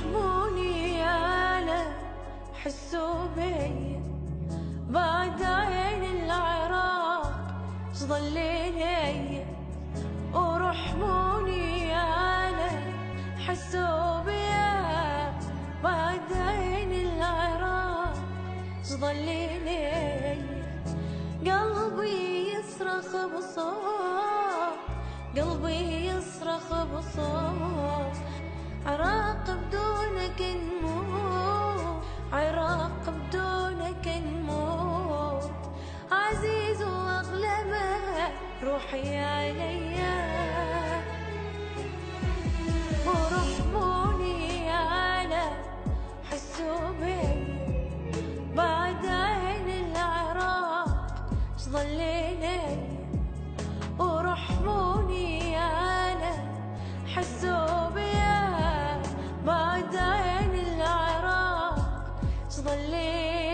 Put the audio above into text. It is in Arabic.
ورحموني يالا حسوا بيا بعد عين العراق شظليني، ورحموني يالا حسوا بيا بعد عين العراق شظليني، قلبي يصرخ بصوت، قلبي يصرخ بصوت، عراق بدونك نموت، عراق بدونك نموت، عزيز واغلى ما روحي عليا، ورحموني يالا حسوا بيا بعد عين العراق شظليني، ورحموني يالا حسوا بيا بعد عين العراق شظليني.